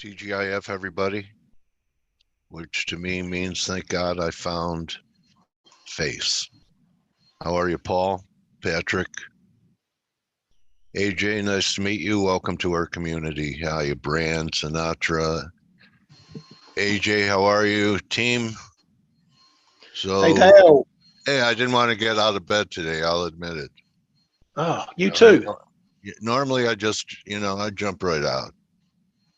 TGIF, everybody, which to me means thank God I found F.A.C.E. How are you, Paul? Patrick? AJ, nice to meet you. Welcome to our community. How are you, Brand, Sinatra? AJ, how are you? Team? Hey, Dale. Hey, I didn't want to get out of bed today, I'll admit it. Oh, you too. Normally I just, I jump right out.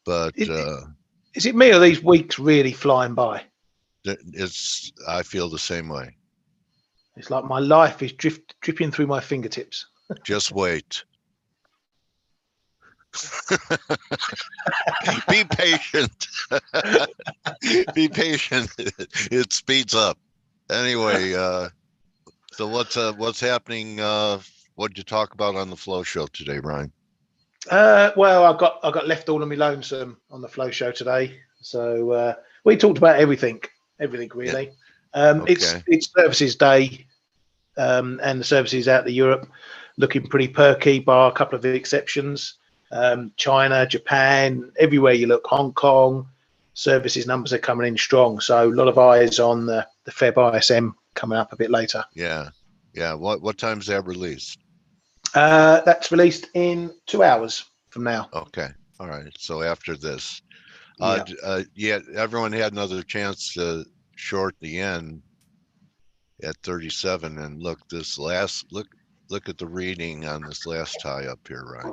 But is it me or these weeks really flying by? I feel the same way. It's like my life is dripping through my fingertips. Just wait. Be patient. Be patient. It speeds up. Anyway, so what's happening? What did you talk about on the Flow Show today, Brian? Well, I got left all on my lonesome on the Flow Show today. So we talked about everything really. Yeah. Okay. It's Services Day, and the services out of Europe looking pretty perky, bar a couple of exceptions. China, Japan, everywhere you look, Hong Kong, services numbers are coming in strong. So a lot of eyes on the Feb ISM coming up a bit later. Yeah. What time's that released? That's released in 2 hours from now. Okay. All right. So after this, yeah, everyone had another chance to short the yen at 37, and look at the reading on this last tie up here, right?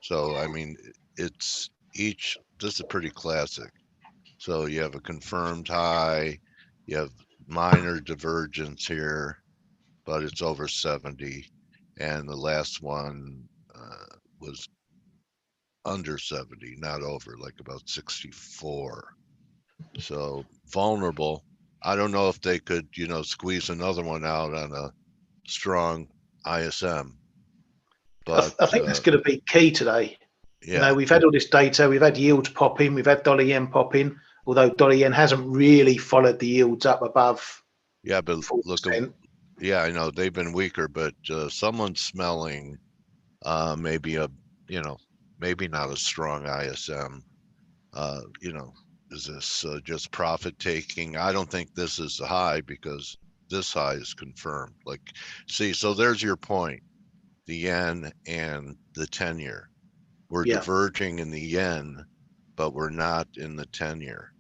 So I mean, this is pretty classic. So you have a confirmed high, you have minor divergence here, but it's over 70, and the last one was under 70, not over, like about 64. So vulnerable. I don't know if they could, squeeze another one out on a strong ISM. But I think that's going to be key today. Yeah. We've had all this data, we've had yields pop in, we've had dollar yen pop in, although dollar yen hasn't really followed the yields up above. Yeah, but 4%. Look, I know they've been weaker, but someone's smelling maybe maybe not a strong ISM. Is this just profit taking? I don't think this is the high, because this high is confirmed. So there's your point. The yen and the 10-year. We're diverging in the yen, but we're not in the 10-year.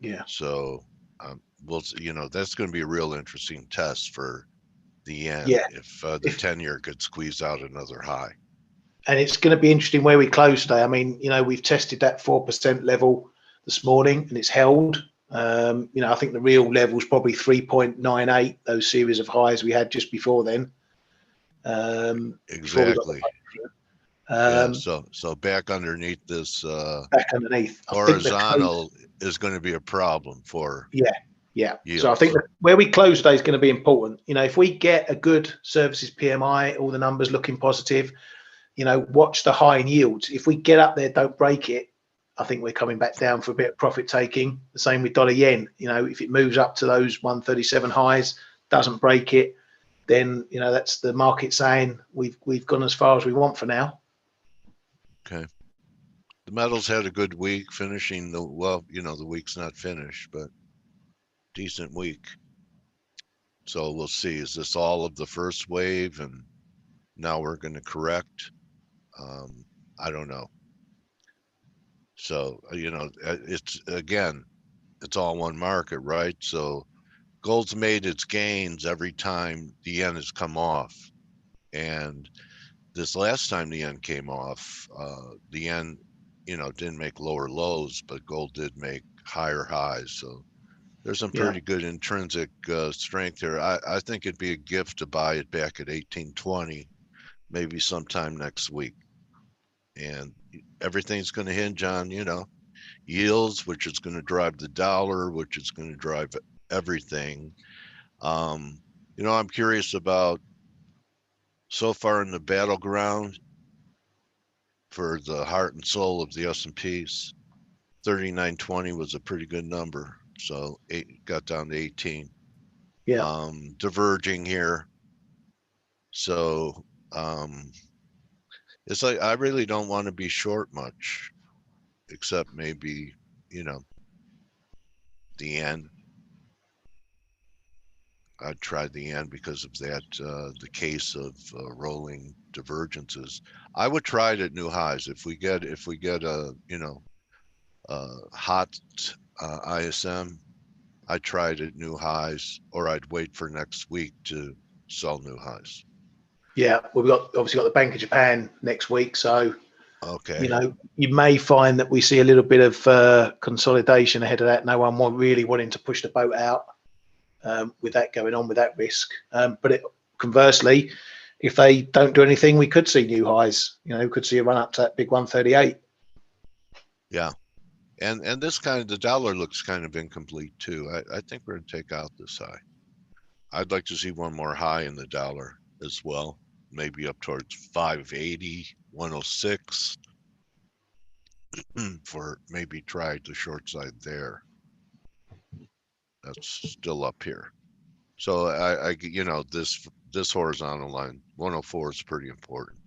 Yeah. So that's going to be a real interesting test for the yen if the 10-year could squeeze out another high. And it's going to be interesting where we close today. I mean, we've tested that 4% level this morning and it's held. I think the real level is probably 3.98, those series of highs we had just before then. Exactly. So back underneath this horizontal is going to be a problem for yields. So I think where we close today is going to be important. If we get a good services PMI, all the numbers looking positive, watch the high in yields. If we get up there, don't break it, I think we're coming back down for a bit of profit taking. The same with dollar yen. If it moves up to those 137 highs, doesn't break it, then that's the market saying we've gone as far as we want for now. Okay. The metals had a good week, finishing the week's not finished, but decent week. So we'll see. Is this all of the first wave and now we're going to correct? I don't know. So, it's all one market, right? So gold's made its gains every time the yen has come off. And this last time the yen came off, the yen, didn't make lower lows, but gold did make higher highs. So there's some pretty good intrinsic strength here. I think it'd be a gift to buy it back at 1820, maybe sometime next week. And everything's going to hinge on, yields, which is going to drive the dollar, which is going to drive everything. I'm curious about, so far in the battleground for the heart and soul of the S&Ps, 3920 was a pretty good number. So it got down to 18. Yeah. Diverging here. So it's like I really don't want to be short much. except maybe, you know, the yen. I'd try the yen because of that, the case of rolling divergences. I would try it at new highs. If we get a, you know, hot ISM, I'd try it at new highs, or I'd wait for next week to sell new highs. Yeah, well, we've obviously got the Bank of Japan next week, so okay, you know, you may find that we see a little bit of consolidation ahead of that. No one really wanting to push the boat out with that going on, with that risk. But conversely, if they don't do anything, we could see new highs. You know, we could see a run up to that big 138. Yeah, and this kind of, the dollar looks kind of incomplete too. I think we're going to take out this high. I'd like to see one more high in the dollar as well, maybe up towards 580, 106 for maybe try the short side there. That's still up here. So I you know, this horizontal line 104 is pretty important.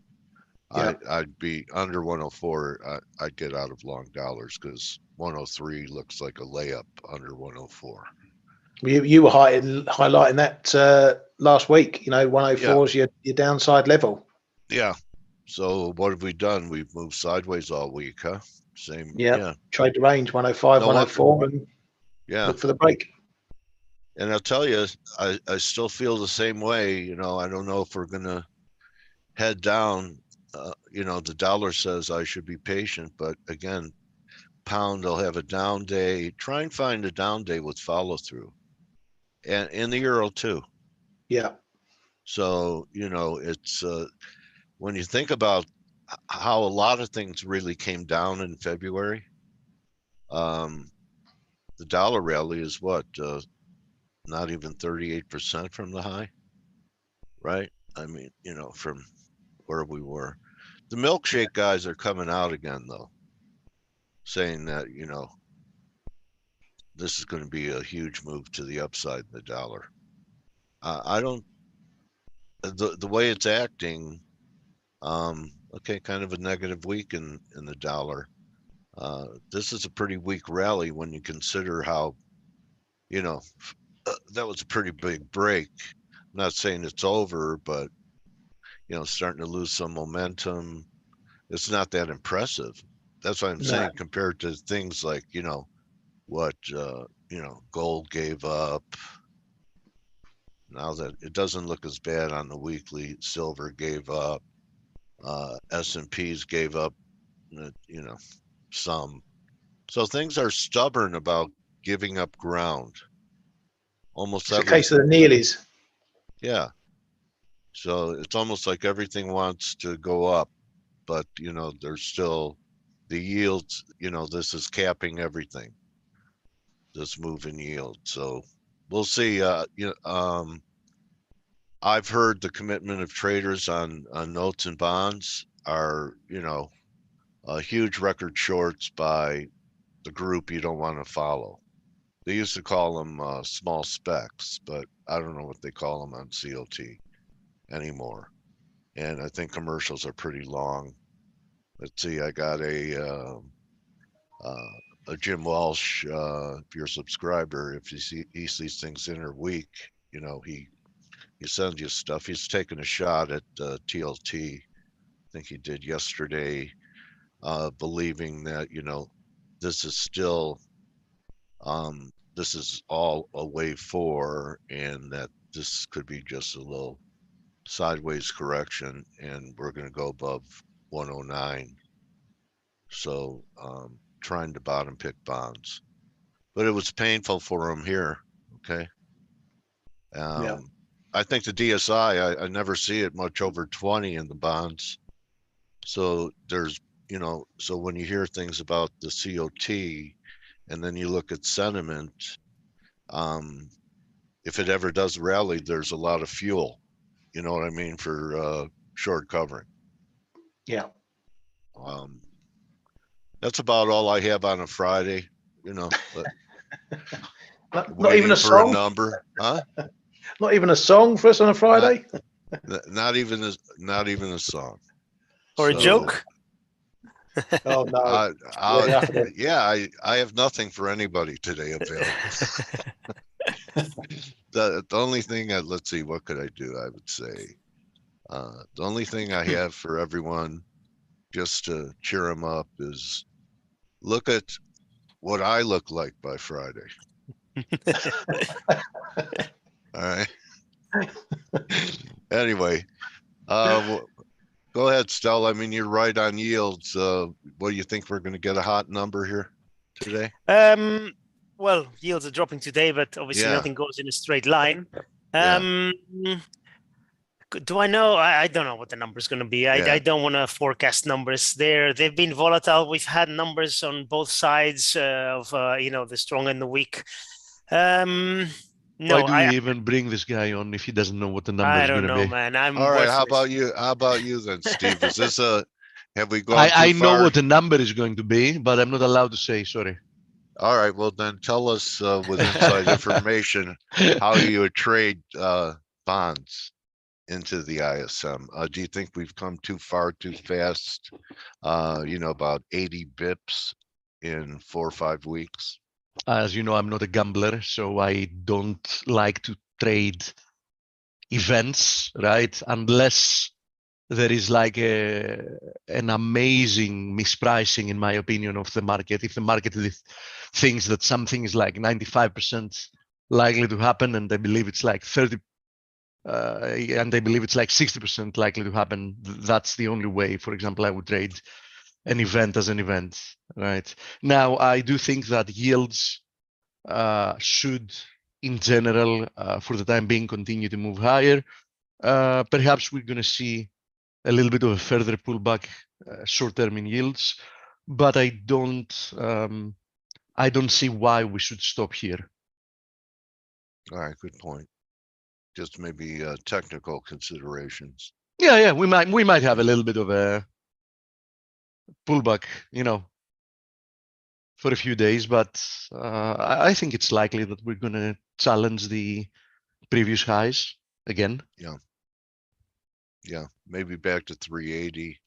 Yeah. I'd be under 104. I'd get out of long dollars because 103 looks like a layup under 104. You were highlighting that last week. You know, 104 is your downside level. Yeah. So what have we done? We've moved sideways all week, huh? Same. Yeah. Yeah. Trade the range 105, 104, and look for the break. And I'll tell you, I still feel the same way. You know, I don't know if we're gonna head down. You know, the dollar says I should be patient, but again, pound will have a down day. Try and find a down day with follow through, and in the euro too. Yeah. So you know, it's when you think about how a lot of things really came down in February. The dollar rally is what, not even 38% from the high, right? I mean, you know, from where we were. The milkshake guys are coming out again, though, saying that, you know, this is going to be a huge move to the upside in the dollar. I don't, the way it's acting, okay, kind of a negative week in the dollar. This is a pretty weak rally when you consider how, you know, that was a pretty big break. I'm not saying it's over, but, you know, starting to lose some momentum. It's not that impressive. That's what I'm saying compared to things like, you know, what, you know, gold gave up. Now that it doesn't look as bad on the weekly, silver gave up, S&Ps gave up, you know, some. So things are stubborn about giving up ground. Almost it's a case of the Neelys. Yeah. So it's almost like everything wants to go up, but you know, there's still the yields, you know, this is capping everything. This move in yield. So we'll see. You know, I've heard the commitment of traders on notes and bonds are, you know, huge record shorts by the group you don't want to follow. They used to call them small specs, but I don't know what they call them on COT anymore. And I think commercials are pretty long. Let's see, I got a Jim Walsh. If you're a subscriber, if you see he sees things interweek, you know, he sends you stuff. He's taking a shot at TLT. I think he did yesterday, believing that, you know, this is still this is all a wave 4, and that this could be just a little sideways correction, and we're going to go above 109. So trying to bottom pick bonds, but it was painful for him here. Okay. Yeah. I think the DSI, I never see it much over 20 in the bonds. So there's, you know, so when you hear things about the COT and then you look at sentiment, if it ever does rally, there's a lot of fuel, you know what I mean, for short covering. Yeah. That's about all I have on a Friday, you know. Not even a song. A number, huh? Not even a song for us on a Friday. Not even a song. Or a joke. Oh no. Yeah, I have nothing for anybody today available. The only thing, let's see, what could I do? I would say the only thing I have for everyone, just to cheer them up, is look at what I look like by Friday. All right. Anyway, go ahead, Stella. I mean, you're right on yields. What do you think, we're going to get a hot number here today? Well, yields are dropping today, but obviously nothing goes in a straight line. Do I know? I don't know what the number is going to be. I don't want to forecast numbers there. They've been volatile. We've had numbers on both sides of the strong and the weak. No, why do we even bring this guy on if he doesn't know what the number is going to be? I don't know, man. I'm all right. worthless. How about you then, Steve? Is this have we gone I too know far? what the number is going to be, but I'm not allowed to say. Sorry. All right. Well, then tell us with inside information how you would trade bonds into the ISM. Do you think we've come too far too fast? About 80 bips in 4 or 5 weeks. As you know, I'm not a gambler, so I don't like to trade events, right? Unless there is like an amazing mispricing, in my opinion, of the market. If the market thinks that something is like 95% likely to happen, and I believe it's like 30, and I believe it's like 60% likely to happen, that's the only way, for example, I would trade an event as an event, right? Now, I do think that yields should, in general, for the time being, continue to move higher. Perhaps we're going to see a little bit of a further pullback short-term in yields, but I don't see why we should stop here. All right, good point. Just maybe technical considerations. Yeah, we might have a little bit of a pullback, for a few days, but I think it's likely that we're going to challenge the previous highs again. Yeah, maybe back to 380.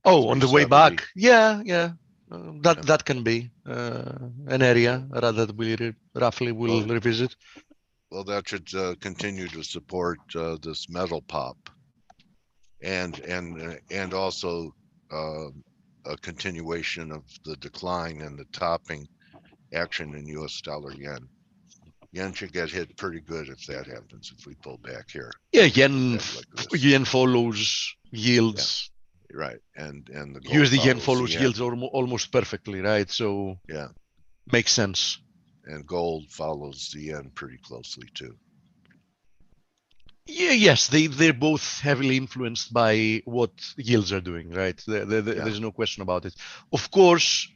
Oh, on the way back. Yeah. That can be an area that we roughly will revisit. Well, that should continue to support this metal pop, and also a continuation of the decline and the topping action in U.S. dollar yen. Yen should get hit pretty good if that happens, if we pull back here. Yeah, yen follows yields. Yeah, right, and the gold USD yen follows yields almost perfectly, right? So yeah, makes sense. And gold follows the yen pretty closely too. Yeah, yes, they're both heavily influenced by what yields are doing, right? There's no question about it. Of course,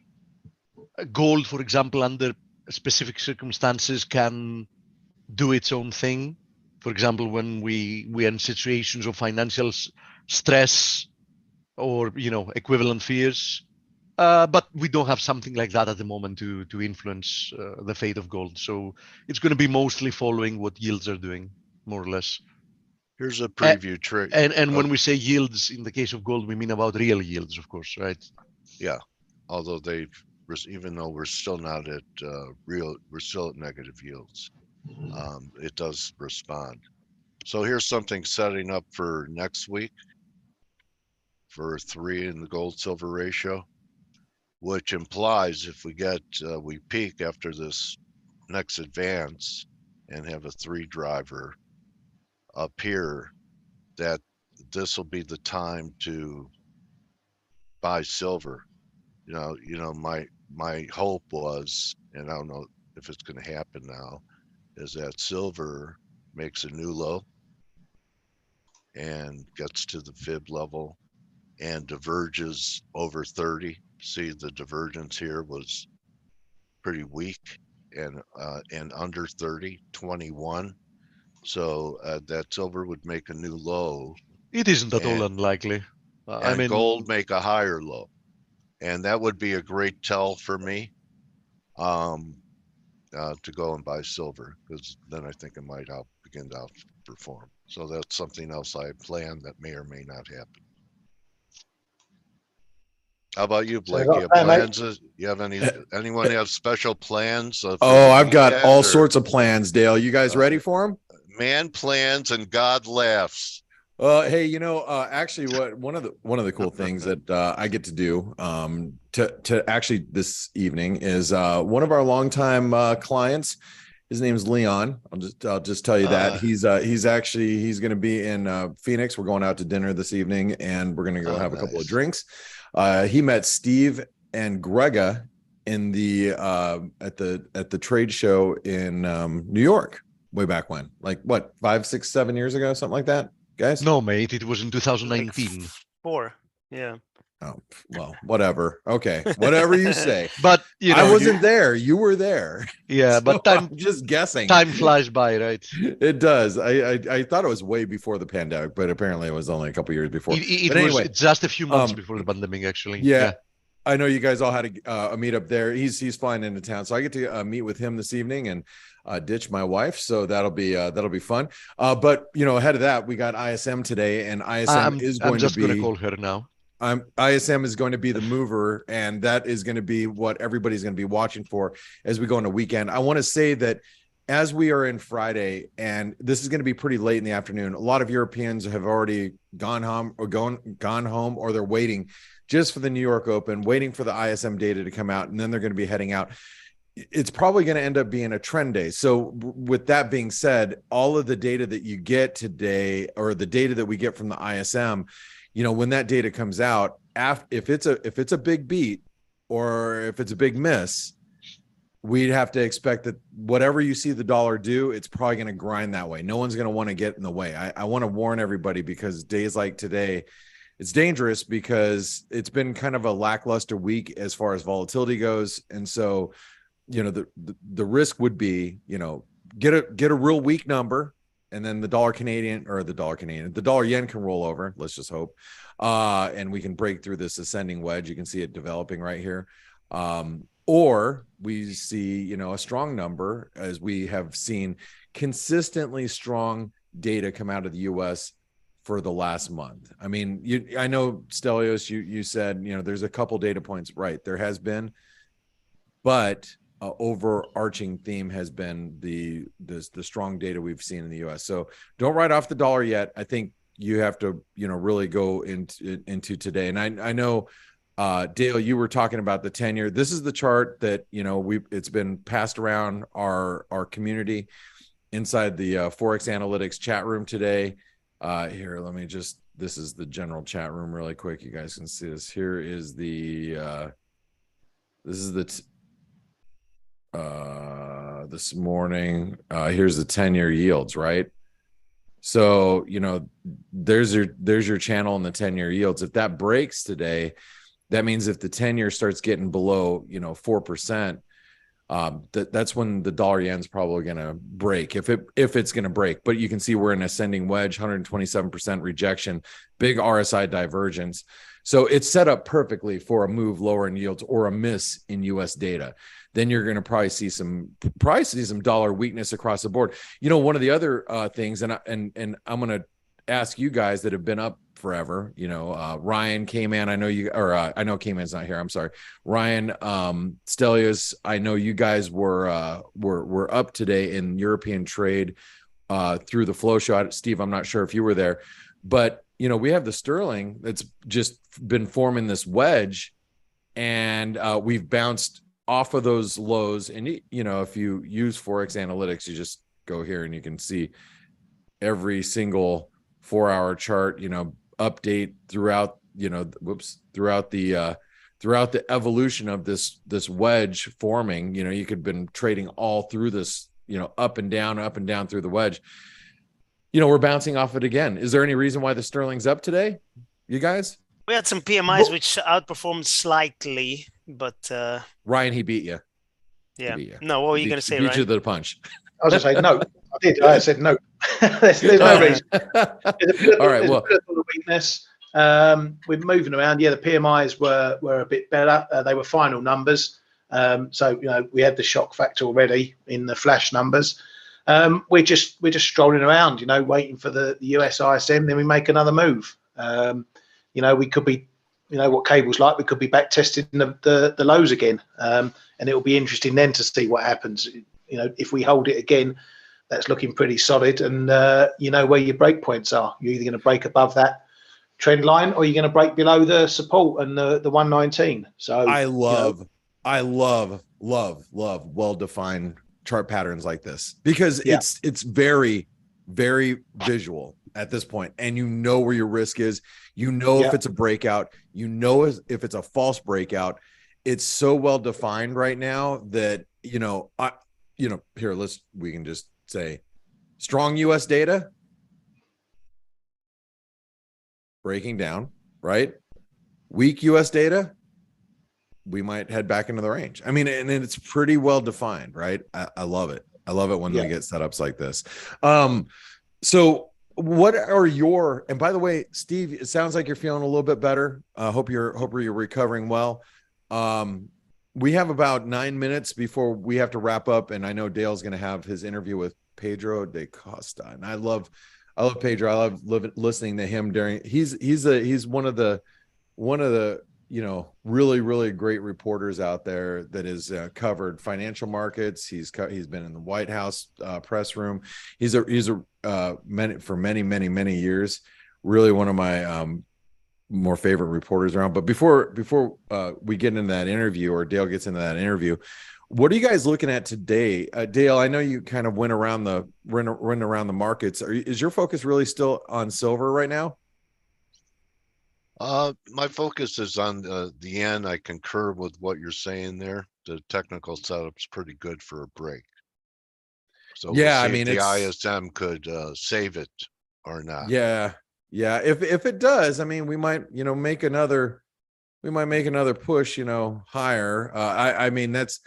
gold, for example, under specific circumstances can do its own thing. For example, when we are in situations of financial stress or equivalent fears, but we don't have something like that at the moment to influence the fate of gold. So it's going to be mostly following what yields are doing, more or less. Here's a preview trade. And when we say yields, in the case of gold, we mean about real yields, of course, right? Yeah, although even though we're still not at we're still at negative yields. It does respond. So here's something setting up for next week for 3 in the gold silver ratio, which implies if we peak after this next advance and have a 3 driver up here, that this will be the time to buy silver. My hope was, and I don't know if it's going to happen now, is that silver makes a new low and gets to the fib level and diverges over 30. See, the divergence here was pretty weak, and under 30, 21. So that silver would make a new low. It isn't at all unlikely. I mean, gold make a higher low, and that would be a great tell for me to go and buy silver, because then I think it might begin to outperform. So that's something else I plan that may or may not happen. How about you, Blake? So You have plans? You have anyone have special plans? Oh, I've got all sorts of plans, Dale. You guys ready for them? Man plans and God laughs. Hey, actually, one of the cool things that I get to do to actually this evening is one of our longtime clients. His name's Leon. I'll just tell you that he's going to be in Phoenix. We're going out to dinner this evening, and we're going to go have a couple of drinks. He met Steve and Grega in the at the trade show in New York way back when, like what, 5, 6, 7 years ago, something like that, guys. No, mate, it was in 2019. Like 4, yeah. Oh, well, whatever. Okay, whatever you say. But I wasn't there. You were there. Yeah, So but I'm just guessing. Time flies by, right? It does. I thought it was way before the pandemic, but apparently it was only a couple years before. It was just a few months before the pandemic, actually. Yeah. I know you guys all had a meetup there. He's flying into town, so I get to meet with him this evening and ditch my wife. So that'll be fun. But ahead of that, we got ISM today, and ISM is going to be. I'm just going to call her now. ISM is going to be the mover, and that is going to be what everybody's going to be watching for as we go into weekend. I want to say that as we are in Friday, and this is going to be pretty late in the afternoon, a lot of Europeans have already gone home, or they're waiting just for the New York Open, waiting for the ISM data to come out, and then they're going to be heading out. It's probably going to end up being a trend day. So with that being said, all of the data that you get today, or the data that we get from the ISM, when that data comes out, if it's a big beat or if it's a big miss, we'd have to expect that whatever you see the dollar do, it's probably going to grind that way. No one's going to want to get in the way. I want to warn everybody, because days like today, it's dangerous, because it's been kind of a lackluster week as far as volatility goes. And so, the risk would be, get a real weak number, and then the dollar yen can roll over. Let's just hope. And we can break through this ascending wedge. You can see it developing right here. Or we see, a strong number, as we have seen consistently strong data come out of the US for the last month. I mean, I know, Stelios, you said, there's a couple data points, right? There has been, but overarching theme has been the strong data we've seen in the US. So don't write off the dollar yet. I think you have to, really go into today. And I know, Dale, you were talking about the 10-year. This is the chart that, it's been passed around our community inside the ForexAnalytix chat room today. Here, this is the general chat room really quick. You guys can see this. Here is this morning, here's the 10-year yields, right? So, there's your channel in the 10-year yields. If that breaks today, that means if the 10-year starts getting below, 4%, that's when the dollar yen's probably going to break, if it's going to break. But you can see we're in ascending wedge, 127% rejection, big RSI divergence. So it's set up perfectly for a move lower in yields or a miss in US data. Then you're going to probably see some dollar weakness across the board. One of the other things, and I'm going to ask you guys that have been up forever, Ryan, K-Man, I know K-Man's not here. I'm sorry. Ryan, Stelios, I know you guys were up today in European trade through the flow shot. Steve, I'm not sure if you were there, but we have the sterling that's just been forming this wedge, and we've bounced off of those lows. And if you use ForexAnalytix, you just go here and you can see every single 4-hour chart, update throughout, throughout the evolution of this wedge forming. You could have been trading all through this, up and down through the wedge. We're bouncing off it again. Is there any reason why the sterling's up today, you guys? We had some PMIs which outperformed slightly, but Ryan, he beat you. Yeah. Beat you. No, what were you going to say, Ryan? Ryan? Beat you to the punch. I was going to say no. I did. I said no. there's no reason. All right. Well, weakness. We're moving around. Yeah, the PMIs were a bit better. They were final numbers. So we had the shock factor already in the flash numbers. We're just strolling around, waiting for the US ISM. Then we make another move. We could be, what cable's like. We could be back testing the lows again, and it'll be interesting then to see what happens. If we hold it again, that's looking pretty solid, and where your break points are. You're either going to break above that trend line, or you're going to break below the support and the 119. So I love well-defined chart patterns like this, because it's very, very visual at this point, and where your risk is. If it's a breakout, if it's a false breakout. It's so well defined right now that we can just say strong US data breaking down, right? Weak US data, we might head back into the range. I mean, and it's pretty well defined, right? I love it. I love it when we get setups like this. So what are your, and by the way, Steve, it sounds like you're feeling a little bit better. Hope you're recovering well. We have about 9 minutes before we have to wrap up, and I know Dale's going to have his interview with Pedro De Costa, and I love Pedro. I love listening to him during. He's one of the really, really great reporters out there that has covered financial markets. He's been in the White House press room. He's for many years. Really one of my more favorite reporters around. But before we get into that interview, or Dale gets into that interview, what are you guys looking at today? Dale, I know you kind of went around the markets. Is your focus really still on silver right now? My focus is on the yen. I concur with what you're saying there. The technical setup's pretty good for a break. So we'll see if the ISM could save it or not. Yeah. If it does, I mean, we might make another push higher. I mean, that's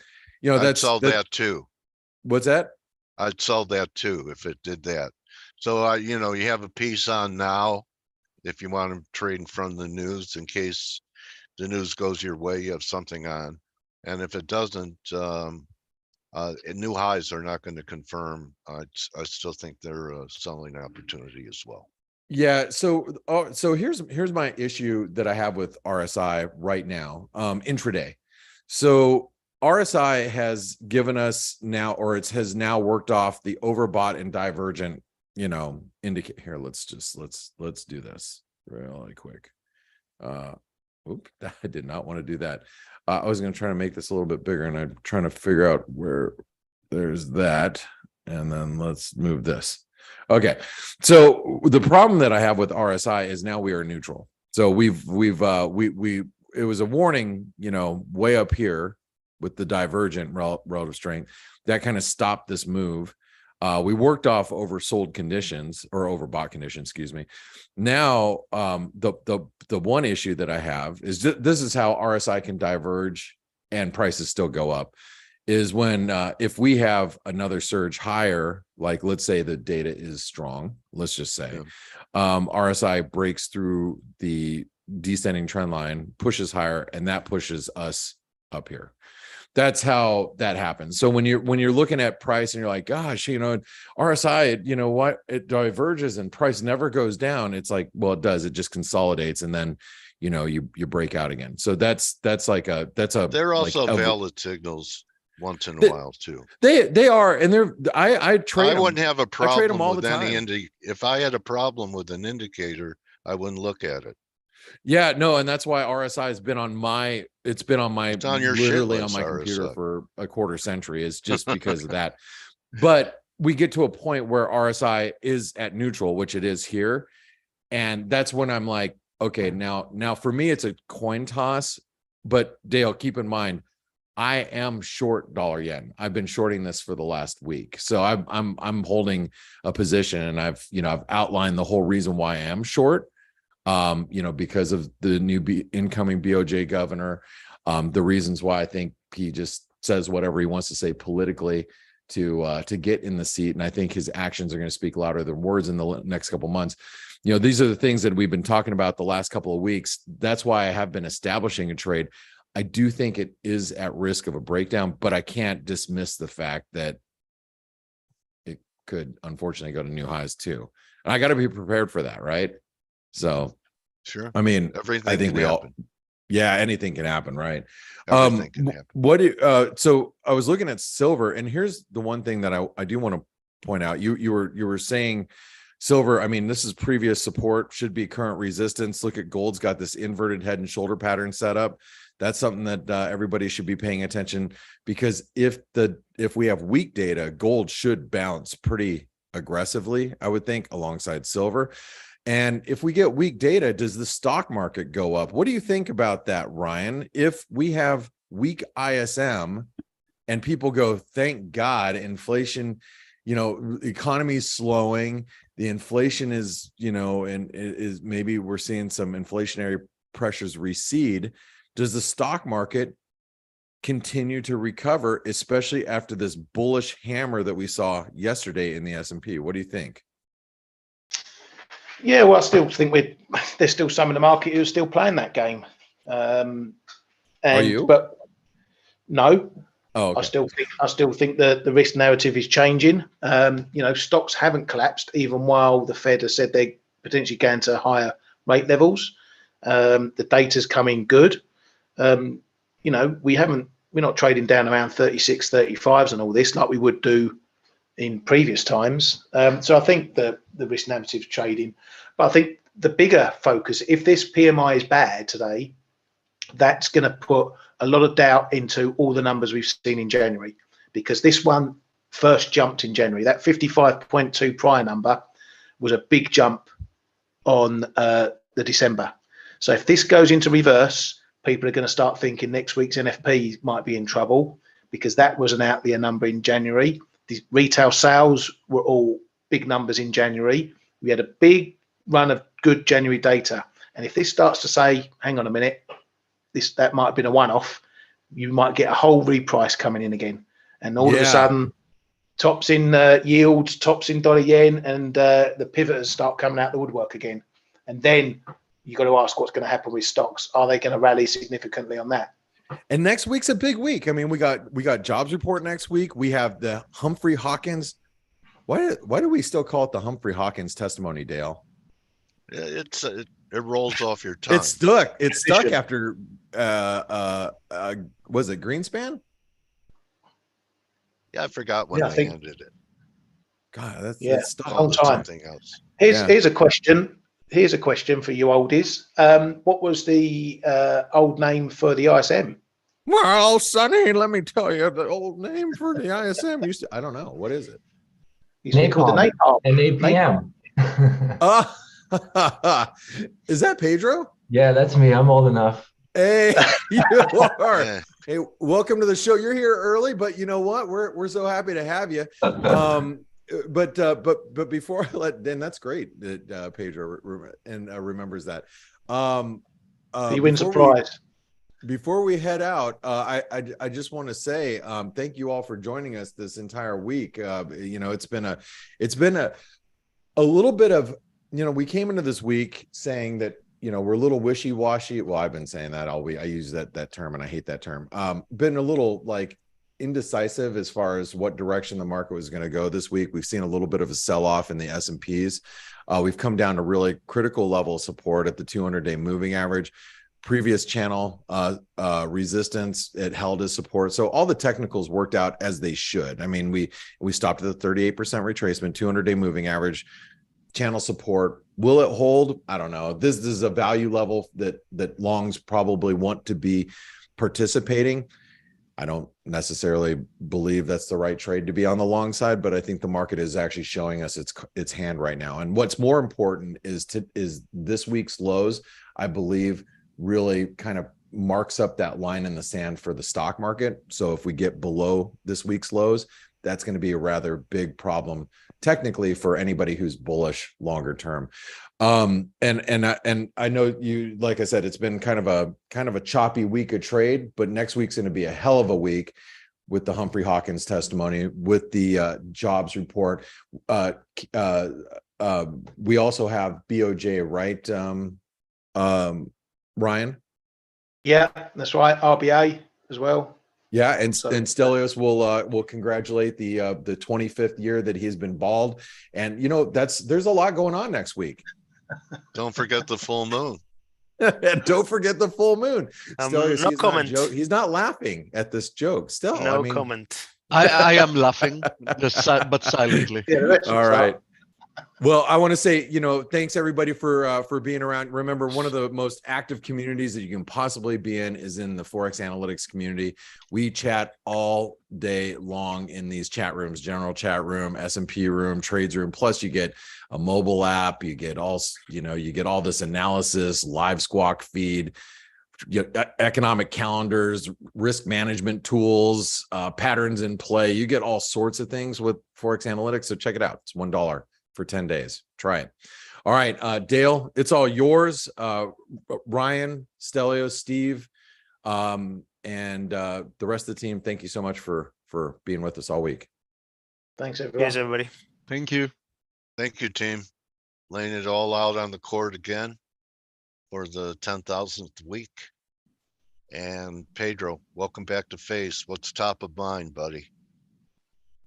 I'd sell that too. What's that? I'd sell that too if it did that. So you have a piece on now. If you want to trade in front of the news, in case the news goes your way, you have something on. And if it doesn't, new highs are not going to confirm. I still think they're a selling opportunity as well. Yeah. So here's my issue that I have with RSI right now, intraday. So RSI has given us now, or it has now worked off the overbought and divergent, indicate here. Let's do this really quick. Oop, I did not want to do that. I was going to try to make this a little bit bigger, and I'm trying to figure out where there's that. And then let's move this. Okay. So the problem that I have with RSI is now we are neutral. So it was a warning, way up here with the divergent relative strength that kind of stopped this move. We worked off oversold conditions, or overbought conditions, excuse me. Now, the one issue that I have is this is how RSI can diverge and prices still go up, is when if we have another surge higher, like let's say the data is strong, let's just say, RSI breaks through the descending trend line, pushes higher, and that pushes us up here. That's how that happens. So when you're looking at price and you're like, gosh, RSI, it diverges and price never goes down. It's like, well, it does. It just consolidates, and then you break out again. So they're also valid signals once in a while too. They are, and I trade them. I wouldn't have a problem. I trade them all with the time. If I had a problem with an indicator, I wouldn't look at it. Yeah, no, and that's why RSI has been on my. It's been on my literally on my computer for a quarter century. Is just because of that. But we get to a point where RSI is at neutral, which it is here, and that's when I'm like, okay, now for me it's a coin toss. But Dale, keep in mind, I am short dollar yen. I've been shorting this for the last week, so I'm holding a position, and I've outlined the whole reason why I am short. Because of the new incoming BOJ governor, the reasons why I think he just says whatever he wants to say politically to get in the seat. And I think his actions are going to speak louder than words in the next couple of months. These are the things that we've been talking about the last couple of weeks. That's why I have been establishing a trade. I do think it is at risk of a breakdown, but I can't dismiss the fact that it could unfortunately go to new highs too. And I got to be prepared for that, right? So, sure. I mean, everything I think Yeah, anything can happen, right? Everything can happen. So I was looking at silver, and here's the one thing that I do want to point out. You were saying silver, I mean, this is previous support, should be current resistance. Look at gold's got this inverted head and shoulder pattern set up. That's something that everybody should be paying attention, because if we have weak data, gold should bounce pretty aggressively, I would think, alongside silver. And if we get weak data, does the stock market go up? What do you think about that, Ryan? If we have weak ISM and people go, thank God, inflation, economy's slowing, the inflation is, and is maybe we're seeing some inflationary pressures recede. Does the stock market continue to recover, especially after this bullish hammer that we saw yesterday in the S&P? What do you think? Yeah, well, I still think there's still some in the market who are still playing that game. Are you? But no. Oh, okay. I still think that the risk narrative is changing. Stocks haven't collapsed even while the Fed has said they're potentially going to higher rate levels. The data's coming good. We're not trading down around 36, 35s and all this like we would do in previous times. So I think the risk narrative is trading. But I think the bigger focus, if this PMI is bad today, that's going to put a lot of doubt into all the numbers we've seen in January, because this one first jumped in January. That 55.2 prior number was a big jump on the December. So if this goes into reverse, people are going to start thinking next week's NFP might be in trouble, because that was an outlier number in January. The retail sales were all big numbers in January. We had a big run of good January data. And if this starts to say, hang on a minute, that might have been a one-off, you might get a whole reprice coming in again. And all of a sudden, tops in yields, tops in dollar yen, and the pivoters start coming out the woodwork again. And then you've got to ask what's going to happen with stocks. Are they going to rally significantly on that? And next week's a big week. I mean, we got jobs report next week. We have the Humphrey Hawkins. Why do we still call it the Humphrey Hawkins testimony, Dale? It rolls off your tongue. It's stuck after was it Greenspan? Yeah, I forgot when they ended it. God, that's a long time. Something else. Here's a question. Here's a question for you oldies. What was the old name for the ISM? Well, Sonny, let me tell you, the old name for the ISM I don't know. What is it? Used to be called the NAPM. Is that Pedro? Yeah, that's me. I'm old enough. Hey, you are. Hey, welcome to the show. You're here early, but you know what? We're so happy to have you. But before I then that's great that Pedro remembers that. He wins a prize. Before we head out, I just want to say thank you all for joining us this entire week. It's been a little bit of, we came into this week saying that we're a little wishy-washy. Well, I've been saying that all week. I use that term, and I hate that term. Been a little indecisive as far as what direction the market was going to go this week. We've seen a little bit of a sell-off in the S&Ps. We've come down to really critical level of support at the 200-day moving average. Previous channel resistance, it held as support. So all the technicals worked out as they should. I mean, we stopped at the 38% retracement, 200-day moving average, channel support. Will it hold? I don't know. This is a value level that longs probably want to be participating. I don't necessarily believe that's the right trade to be on the long side, but I think the market is actually showing us its hand right now. And what's more important is this week's lows, I believe, really kind of marks up that line in the sand for the stock market. So if we get below this week's lows, that's going to be a rather big problem technically for anybody who's bullish longer term. And I know you, like I said, it's been kind of a choppy week of trade, but next week's going to be a hell of a week with the Humphrey Hawkins testimony, with the jobs report. We also have BOJ, right? Ryan? Yeah, that's right. RBA as well. Yeah, and Stelios will congratulate the 25th year that he's been bald, and there's a lot going on next week. Don't forget the full moon. And don't forget the full moon. Stelios, no comment. He's not laughing at this joke. Still, no comment. I am laughing, but silently. Yeah, all right. Well, I want to say, thanks everybody for being around. Remember, one of the most active communities that you can possibly be in is in the Forex Analytics community. We chat all day long in these chat rooms, general chat room, S&P room, trades room. Plus you get a mobile app, you get all this analysis, live squawk feed, economic calendars, risk management tools, patterns in play. You get all sorts of things with Forex Analytics. So check it out. It's $1 for 10 days. Try it. All right, Dale, it's all yours. Ryan, Stelios, Steve, and the rest of the team, thank you so much for being with us all week. Thanks, everyone. Yes, everybody. Thank you. Thank you, team. Laying it all out on the court again for the 10,000th week. And Pedro, welcome back to F.A.C.E. What's top of mind, buddy?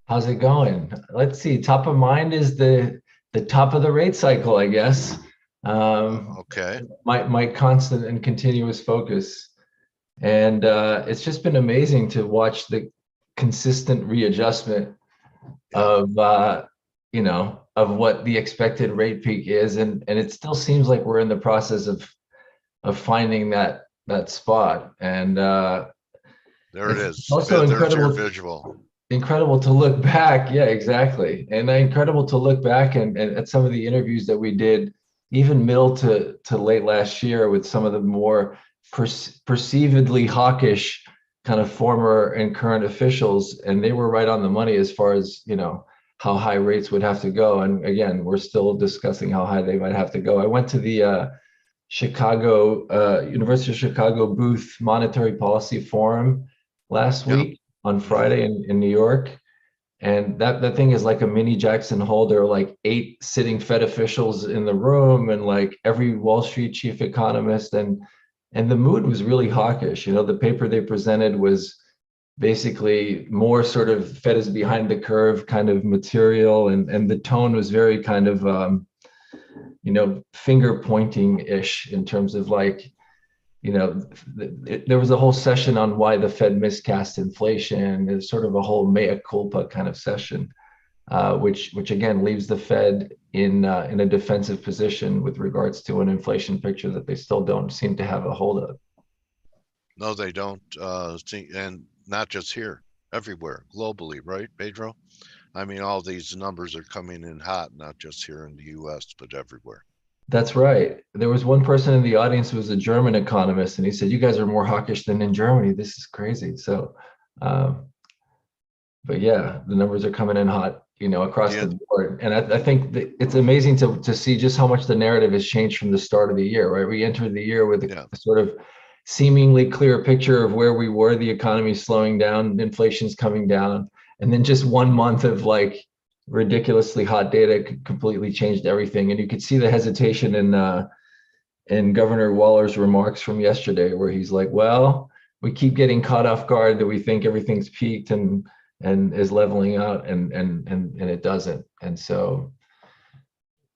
How's it going? Let's see. Top of mind is the top of the rate cycle, I guess. Okay. My constant and continuous focus. And it's just been amazing to watch the consistent readjustment of what the expected rate peak is. And it still seems like we're in the process of finding that spot. And there it is. Also there's your visual. Incredible to look back. Yeah, exactly. And incredible to look back and at some of the interviews that we did, even middle to late last year, with some of the more perceivedly hawkish kind of former and current officials. And they were right on the money as far as, how high rates would have to go. And again, we're still discussing how high they might have to go. I went to the University of Chicago booth monetary policy forum last week on Friday in New York. And that thing is like a mini Jackson Hole. There are like 8 sitting Fed officials in the room and like every Wall Street chief economist. And the mood was really hawkish. The paper they presented was basically more sort of Fed is behind the curve kind of material. And the tone was very kind of, finger pointing-ish in terms of like, there was a whole session on why the Fed miscast inflation. There's sort of a whole mea culpa kind of session, which again leaves the Fed in a defensive position with regards to an inflation picture that they still don't seem to have a hold of. No, they don't. And not just here, everywhere, globally, right, Pedro? I mean, all these numbers are coming in hot, not just here in the U.S., but everywhere. That's right. There was one person in the audience who was a German economist, and he said, "You guys are more hawkish than in Germany. This is crazy." So, but yeah, the numbers are coming in hot, across the board. And I think that it's amazing to see just how much the narrative has changed from the start of the year, right? We entered the year with a sort of seemingly clear picture of where we were. The economy slowing down, inflation's coming down, and then just 1 month of like ridiculously hot data completely changed everything. And you could see the hesitation in Governor Waller's remarks from yesterday, where he's like, well, we keep getting caught off guard that we think everything's peaked and is leveling out, and it doesn't. And so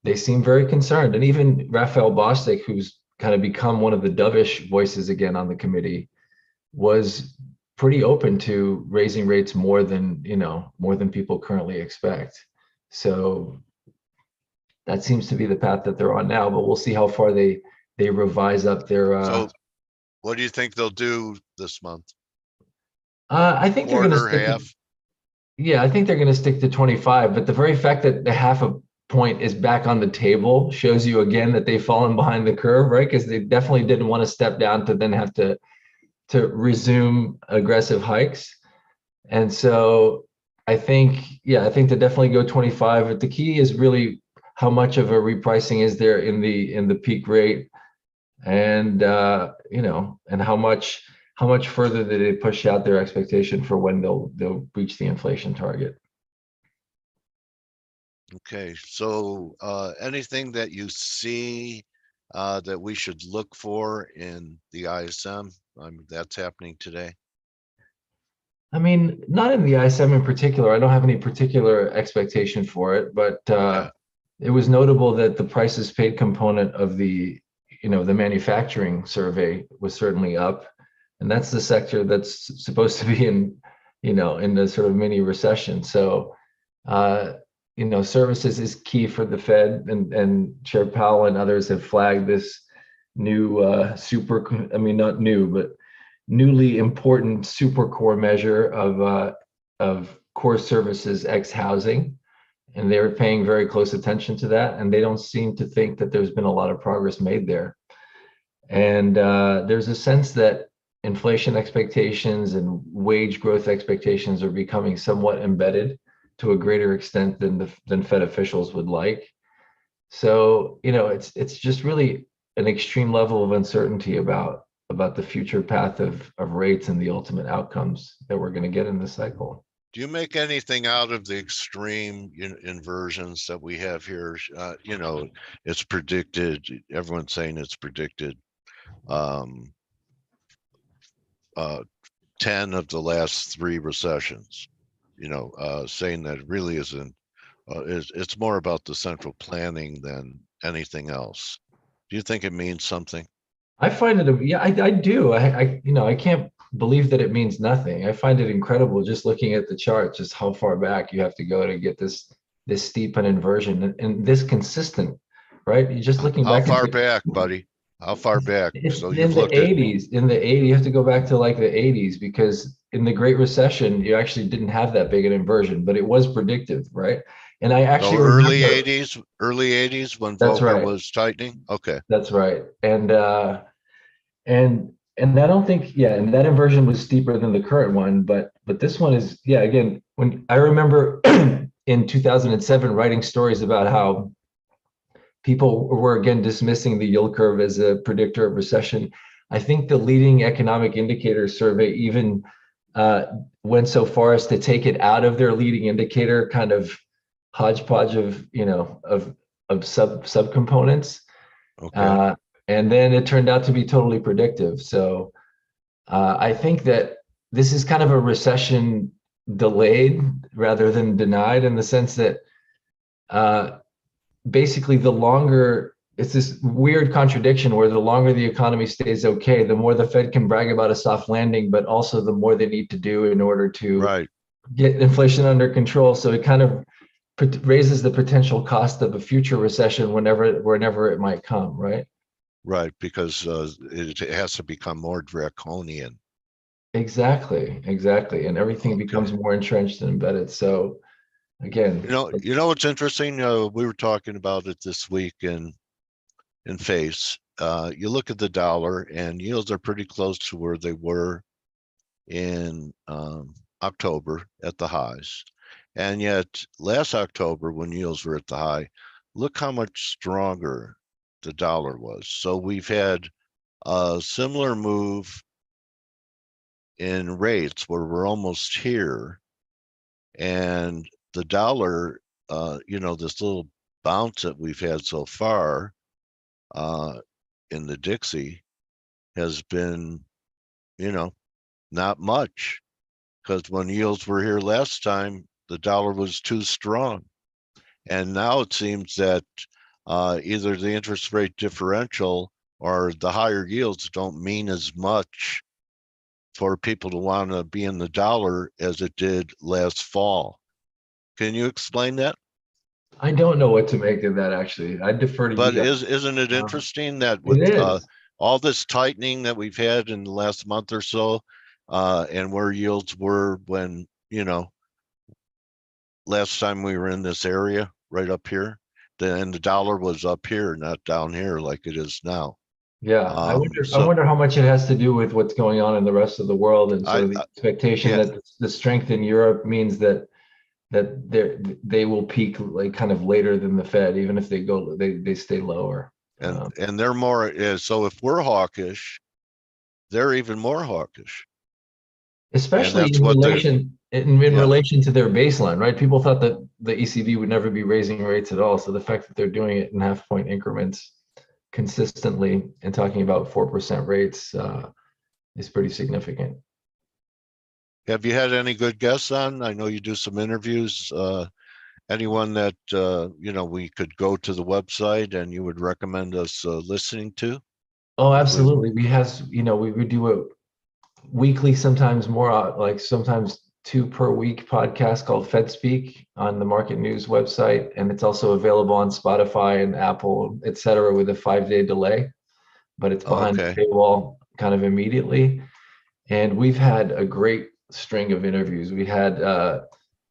they seem very concerned. And even Raphael Bostic, who's kind of become one of the dovish voices again on the committee, was pretty open to raising rates more than people currently expect. So that seems to be the path that they're on now, but we'll see how far they revise up their So what do you think they'll do this month? I think they're going to stick I think they're going to stick to 25, but the very fact that the half a point is back on the table shows you again that they've fallen behind the curve, right? Because they definitely didn't want to step down to then have to resume aggressive hikes. And so I think they definitely go 25, but the key is really how much of a repricing is there in the peak rate, and and how much further did they push out their expectation for when they'll reach the inflation target. Okay, so anything that you see that we should look for in the ISM? I mean, that's happening today. I mean, not in the ISM in particular. I don't have any particular expectation for it, but it was notable that the prices paid component of the the manufacturing survey was certainly up, and that's the sector that's supposed to be in the sort of mini recession. So services is key for the Fed, and Chair Powell and others have flagged this new not new, but newly important super core measure of core services ex housing. And they're paying very close attention to that, and they don't seem to think that there's been a lot of progress made there. And there's a sense that inflation expectations and wage growth expectations are becoming somewhat embedded to a greater extent than Fed officials would like. So it's just really an extreme level of uncertainty about the future path of rates and the ultimate outcomes that we're going to get in this cycle. Do you make anything out of the extreme inversions that we have here? It's predicted, everyone's saying it's predicted 10 of the last 3 recessions, saying that it really isn't, it's more about the central planning than anything else. Do you think it means something? I find it, I do. I can't believe that it means nothing. I find it incredible just looking at the chart, just how far back you have to go to get this steep an inversion and this consistent, right? You're just looking back. How far back, buddy? How far back? So in the 80s, you have to go back to like the 80s, because in the Great Recession, you actually didn't have that big an inversion, but it was predictive, right? And I actually early 80s when Volcker was tightening. Okay, that's right. And I don't think, and that inversion was steeper than the current one, but this one is, again, when I remember in 2007 writing stories about how people were again dismissing the yield curve as a predictor of recession. I think the leading economic indicator survey even went so far as to take it out of their leading indicator kind of hodgepodge of subcomponents. Okay. And then it turned out to be totally predictive. So I think that this is kind of a recession delayed rather than denied, in the sense that basically the longer, it's this weird contradiction where the longer the economy stays okay, the more the Fed can brag about a soft landing, but also the more they need to do in order to get inflation under control. So it kind of raises the potential cost of a future recession whenever it might come, right? Right, because it has to become more draconian. Exactly, and everything becomes more entrenched and embedded. So again, you know what's interesting? We were talking about it this week in F.A.C.E. You look at the dollar, and yields are pretty close to where they were in October at the highs, and yet last October when yields were at the high, look how much stronger the dollar was. So we've had a similar move in rates where we're almost here, and the dollar, this little bounce that we've had so far in the Dixie has been, not much, because when yields were here last time, the dollar was too strong. And now it seems that either the interest rate differential or the higher yields don't mean as much for people to want to be in the dollar as it did last fall. Can you explain that? I don't know what to make of that, actually. I defer to you. But isn't it interesting that with all this tightening that we've had in the last month or so, and where yields were when, last time we were in this area right up here, and the dollar was up here, not down here like it is now. Yeah, I wonder how much it has to do with what's going on in the rest of the world, and sort of the expectation that the strength in Europe means that they will peak like kind of later than the Fed, even if they stay lower. And they're more, so if we're hawkish, they're even more hawkish. Especially in relation to their baseline, right? People thought that the ECB would never be raising rates at all. So the fact that they're doing it in half-point increments consistently and talking about 4% rates is pretty significant. Have you had any good guests on? I know you do some interviews. Anyone that we could go to the website and you would recommend us listening to? Oh, absolutely. We do a weekly, sometimes more, like sometimes 2 per week podcast called Fed Speak on the Market News website, and it's also available on Spotify and Apple, et cetera, with a 5-day delay, but it's behind the paywall kind of immediately. And we've had a great string of interviews. We had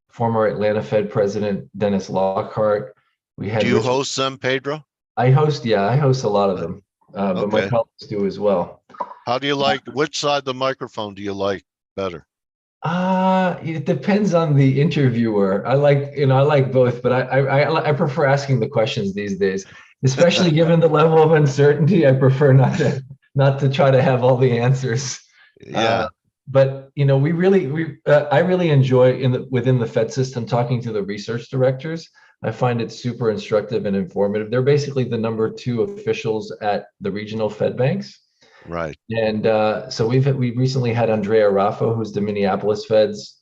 former Atlanta Fed President Dennis Lockhart. We had. Do you host them, Pedro? I host a lot of them, but my colleagues do as well. How do you like, which side of the microphone do you like better? It depends on the interviewer. I like both, but I prefer asking the questions these days, especially given the level of uncertainty. I prefer not to try to have all the answers. Yeah. But I really enjoy within the Fed system talking to the research directors. I find it super instructive and informative. They're basically the number 2 officials at the regional Fed banks. Right. And so we recently had Andrea Raffo, who's the Minneapolis Fed's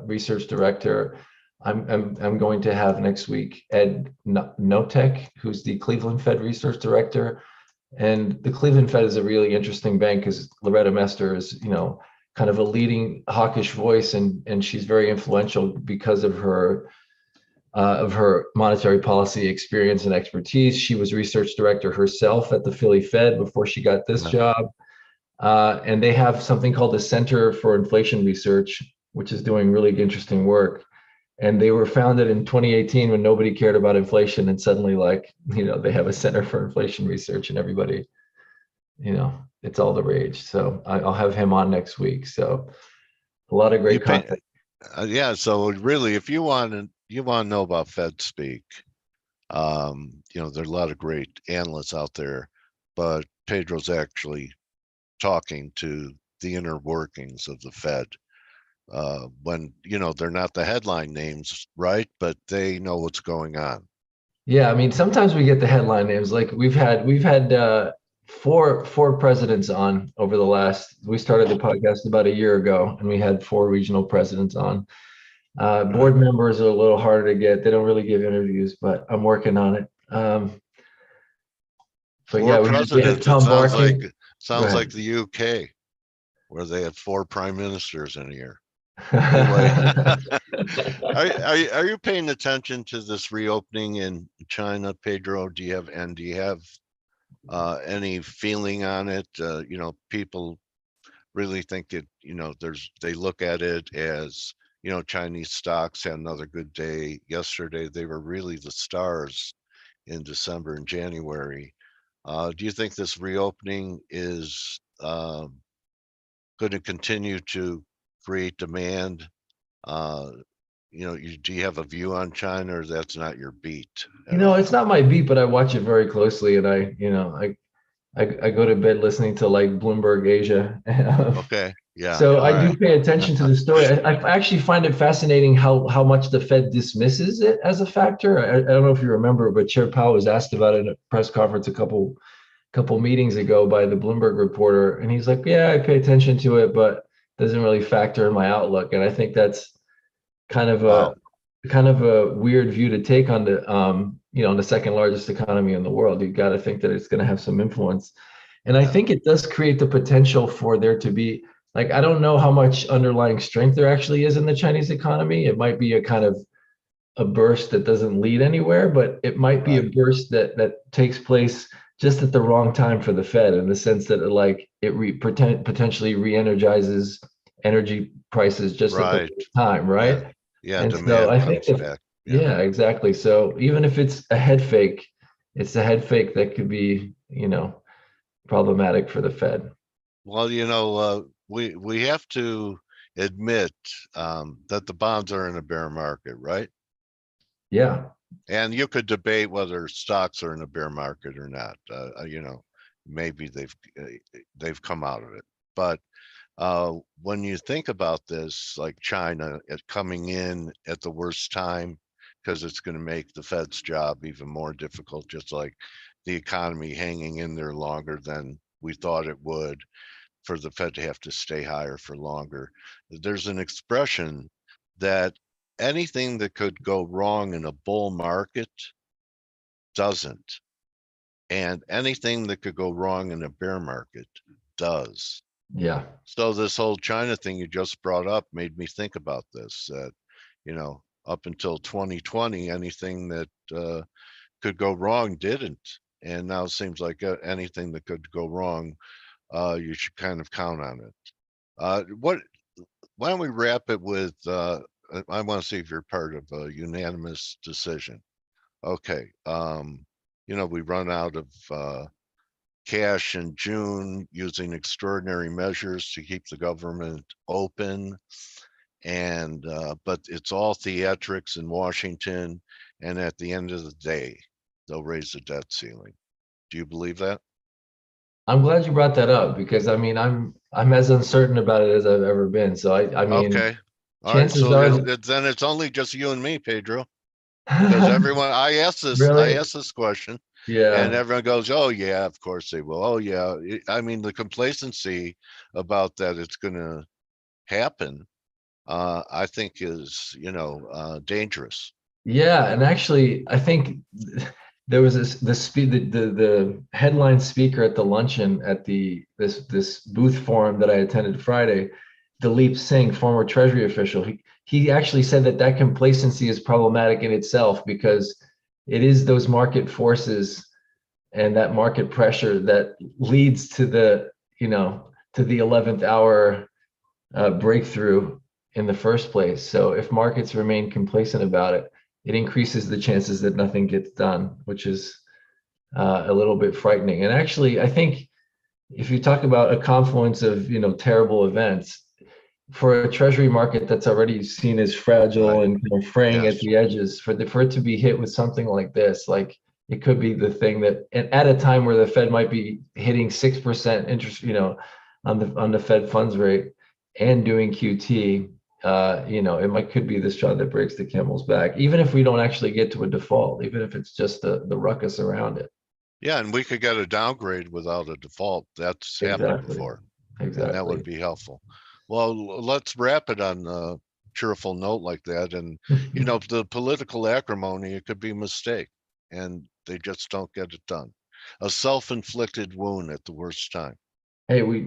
research director. I'm going to have next week Ed Notek, who's the Cleveland Fed research director. And the Cleveland Fed is a really interesting bank because Loretta Mester is, kind of a leading hawkish voice, and she's very influential because of her monetary policy experience and expertise. She was research director herself at the Philly Fed before she got this job. And they have something called the Center for Inflation Research, which is doing really interesting work. And they were founded in 2018 when nobody cared about inflation, and suddenly, they have a Center for Inflation Research, and everybody, it's all the rage. So I'll have him on next week. So a lot of great content. Yeah. So really, if you want to know about Fed Speak, there are a lot of great analysts out there, but Pedro's actually talking to the inner workings of the Fed. When they're not the headline names, right? But they know what's going on. Yeah, I mean, sometimes we get the headline names. Like we've had four presidents on over the last. We started the podcast about a year ago, and we had 4 regional presidents on. Board members are a little harder to get. They don't really give interviews, but I'm working on it. But yeah, we had Tom Barkin. Sounds like the UK, where they had 4 prime ministers in a year. Anyway, are you paying attention to this reopening in China, Pedro? Do you have any feeling on it? People really think that they look at it as Chinese stocks had another good day yesterday. They were really the stars in December and January. Do you think this reopening is going to continue to create demand? Do you have a view on China, or that's not your beat? It's not my beat, but I watch it very closely, and I go to bed listening to like Bloomberg Asia. Okay. Yeah. So I do pay attention to the story. I actually find it fascinating how much the Fed dismisses it as a factor. I don't know if you remember, but Chair Powell was asked about it in a press conference a couple meetings ago by the Bloomberg reporter, and he's like, "Yeah, I pay attention to it, but it doesn't really factor in my outlook." And I think that's kind of a weird view to take on the second largest economy in the world. You've got to think that it's going to have some influence. And I think it does create the potential for there to be, I don't know how much underlying strength there actually is in the Chinese economy. It might be a kind of a burst that doesn't lead anywhere, but it might be a burst that takes place just at the wrong time for the Fed, in the sense that it potentially re-energizes energy prices just at the right time, right? Yeah, and so I think back. Yeah, exactly. So even if it's a head fake, it's a head fake that could be, problematic for the Fed. Well, we have to admit that the bonds are in a bear market, right? Yeah. And you could debate whether stocks are in a bear market or not. Maybe they've come out of it, but when you think about this, like China coming in at the worst time, because it's going to make the Fed's job even more difficult, just like the economy hanging in there longer than we thought it would, for the Fed to have to stay higher for longer. There's an expression that anything that could go wrong in a bull market doesn't. and anything that could go wrong in a bear market does. Yeah. So this whole China thing you just brought up made me think about this, that, you know, up until 2020, anything that could go wrong didn't. And now it seems like anything that could go wrong, you should kind of count on it. Why don't we wrap it with, I want to see if you're part of a unanimous decision. Okay. You know, we run out of cash in June using extraordinary measures to keep the government open. And, but it's all theatrics in Washington. And at the end of the day, they'll raise the debt ceiling. Do you believe that? I'm glad you brought that up, because I mean, I'm as uncertain about it as I've ever been. So I mean, okay. All chances right, so are then it's only just you and me, Pedro, because everyone, I asked Really? this question, Yeah. and everyone goes, oh yeah, of course they will. Oh yeah. I mean, the complacency about that it's going to happen, I think is, you know, dangerous. Yeah, and actually, I think there was the headline speaker at the luncheon at this booth forum that I attended Friday, Daleep Singh, former Treasury official. He actually said that complacency is problematic in itself, because it is those market forces and that market pressure that leads to the, you know, to the 11th hour breakthrough in the first place. So if markets remain complacent about it, it increases the chances that nothing gets done, which is a little bit frightening. And actually, I think if you talk about a confluence of, you know, terrible events, for a treasury market that's already seen as fragile, right, and, you know, fraying at the edges, for it to be hit with something like this, like, it could be the thing that, at a time where the Fed might be hitting 6% interest, you know, on the Fed funds rate and doing QT, you know, could be the straw that breaks the camel's back, even if we don't actually get to a default, even if it's just the ruckus around it. Yeah, and we could get a downgrade without a default. That's happened before. Exactly. And that would be helpful. Well, let's wrap it on a cheerful note like that. And, you know, the political acrimony, it could be a mistake, and they just don't get it done. A self-inflicted wound at the worst time. Hey, we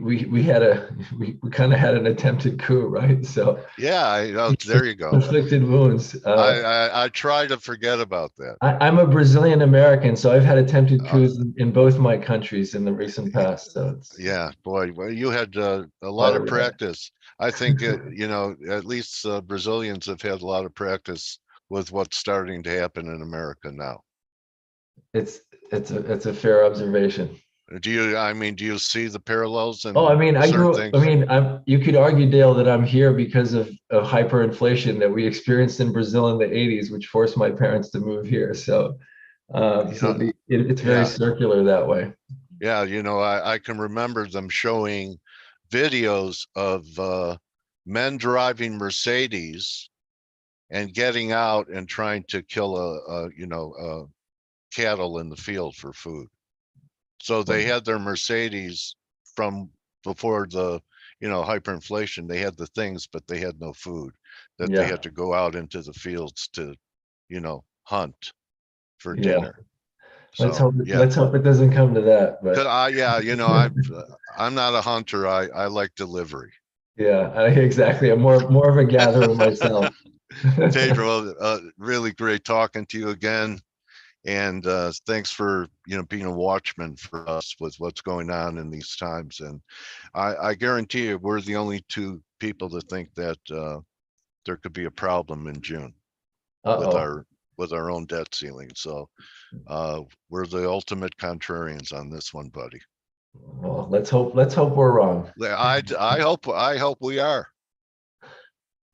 kind of had an attempted coup, right? So yeah, there you go. Inflicted wounds. I try to forget about that. I'm a Brazilian American, so I've had attempted coups in both my countries in the recent past. So yeah, boy, well, you had a lot of practice. I think you know, at least Brazilians have had a lot of practice with what's starting to happen in America now. It's a fair observation. Do you see the parallels? Oh, I mean, you could argue, Dale, that I'm here because of hyperinflation that we experienced in Brazil in the 80s, which forced my parents to move here. So, it's very circular that way. Yeah, you know, I can remember them showing videos of men driving Mercedes and getting out and trying to kill cattle in the field for food. So they had their Mercedes from before the, you know, hyperinflation. They had the things, but they had no food, that they had to go out into the fields to, you know, hunt for dinner. So, let's hope it doesn't come to that. But you know, I'm not a hunter. I like delivery. Yeah, exactly. I'm more of a gatherer myself. Pedro, really great talking to you again. And thanks for, you know, being a watchman for us with what's going on in these times. And I guarantee you, we're the only two people that think that there could be a problem in June with our own debt ceiling. So we're the ultimate contrarians on this one, buddy. Well, let's hope we're wrong. I hope we are.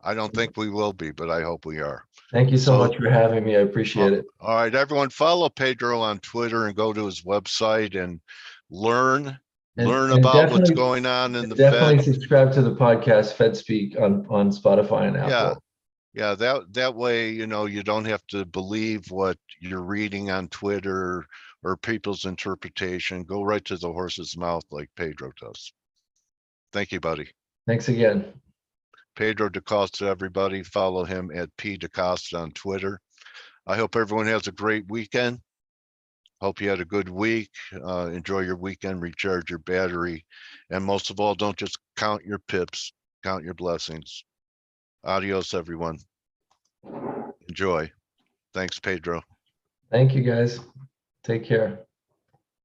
I don't think we will be, but I hope we are. Thank you so much for having me. I appreciate it. All right, everyone, follow Pedro on Twitter and go to his website and learn about what's going on in the Fed. Definitely subscribe to the podcast Fed Speak on Spotify and Apple. Yeah, that way, you know, you don't have to believe what you're reading on Twitter or people's interpretation. Go right to the horse's mouth like Pedro does. Thank you, buddy. Thanks again. Pedro De Costa, everybody. Follow him at P. De Costa on Twitter. I hope everyone has a great weekend. Hope you had a good week. Enjoy your weekend, recharge your battery, and most of all, don't just count your pips, count your blessings. Adios, everyone. Enjoy. Thanks, Pedro. Thank you, guys. Take care.